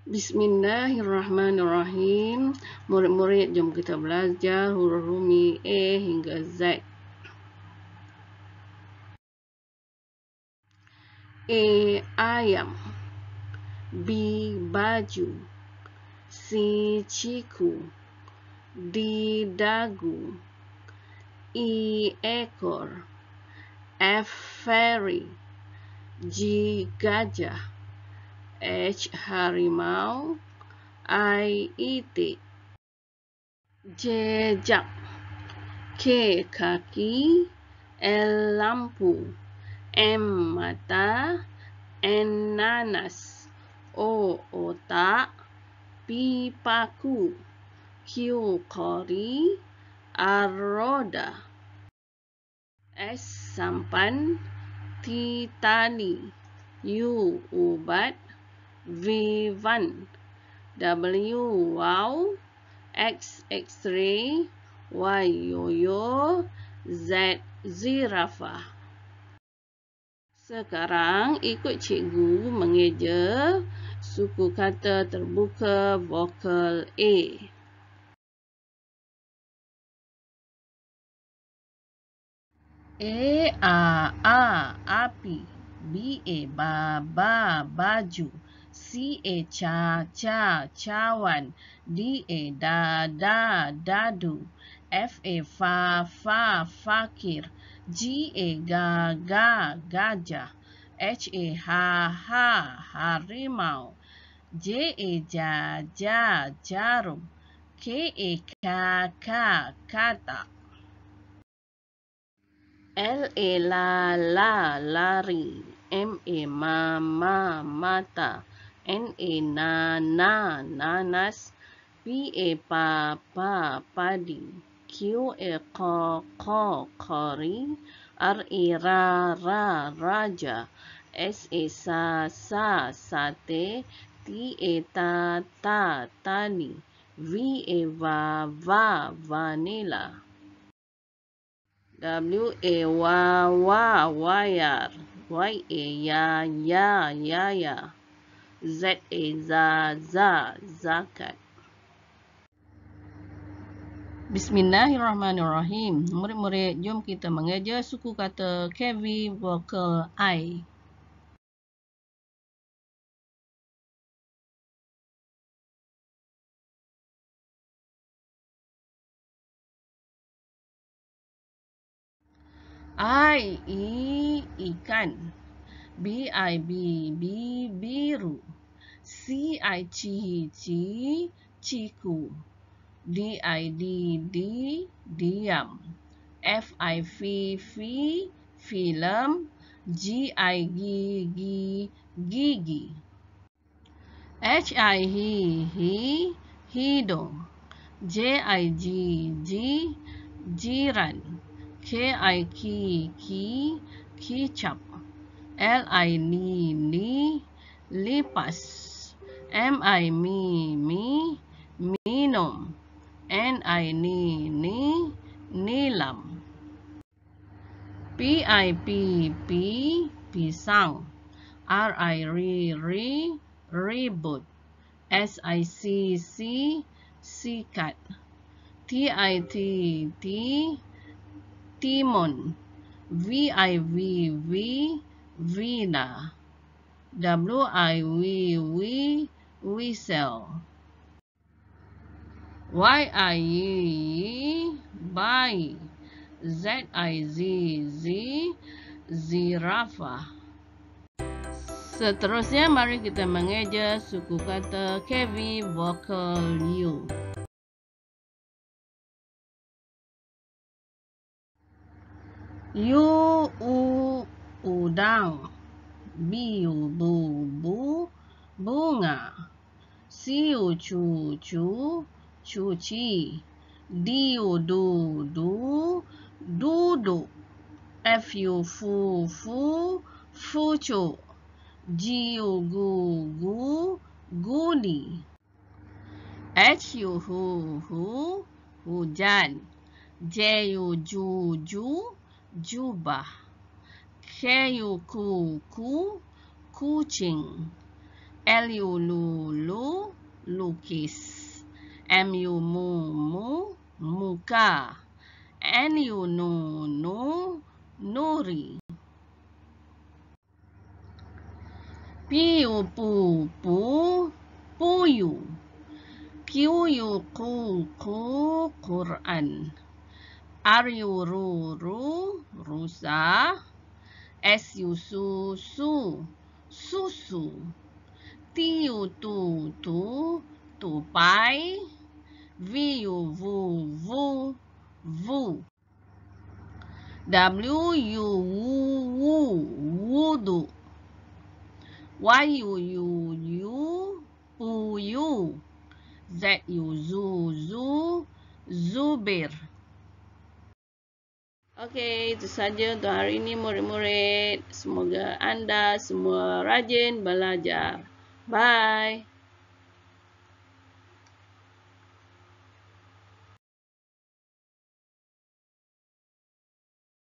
Bismillahirrahmanirrahim. Murid-murid, jom kita belajar huruf rumi A hingga Z. A. Ayam. B. Baju. C. Ciku. D. Dagu. E. Ekor. F. Fairy. G. Gajah. H. Harimau. I. Itik. J. Jak. K. Kaki. L. Lampu. M. Mata. N. Nanas. O. Otak. P. Paku. Q. Kori. R. Roda. S. Sampan. T. Tali. U. Ubat. V. Van. W. Wow. X. X-ray. Y. Yoyo. Z. Zirafah. Sekarang ikut cikgu mengeja suku kata terbuka vokal A. A. Api. B. Ba. Baju. C. Ca. Cawan. D. Dadu. F. Fakir. G. Gajah. H. Harimau. J. Jarum. K. Katak. L. Lari. M. Mata. N. Nanas. P. Padi. Q. Kori. R. Raja. S. Sate. T. Tali. V. Vanilla. W. Wayar. Y. Yaya. Z. Zakat. Bismillahirrahmanirrahim. Murid-murid, jom kita mengeja suku kata KV vokal I. Ikan. B. Biru. C. Ciku. D. Diam. F. Film. G. Gigi. H. Hidung. J. Jiran. K. Kicap. L. Lipas. M. minum. N. nilam. P. pisang. R. ribut. S. sikat. T. timun. V. vina. W. whistle. Y. bayi. Z. zirafah. Seterusnya, mari kita mengeja suku kata KV vokal U. U. Udang. B. bunga. C. cuci. D. duduk. F. fucuk. G. guli. H. hujan. J. jubah. K. kucing. Lu lulu, lukis. Mu muka. Nu nuri. Pu puyu. Ku Quran. Ru rusa. Susu. Tu tupai. Vu. Wudu. Puyu. Zubir. Oke, itu saja untuk hari ini murid-murid. Semoga Anda semua rajin belajar. Bye.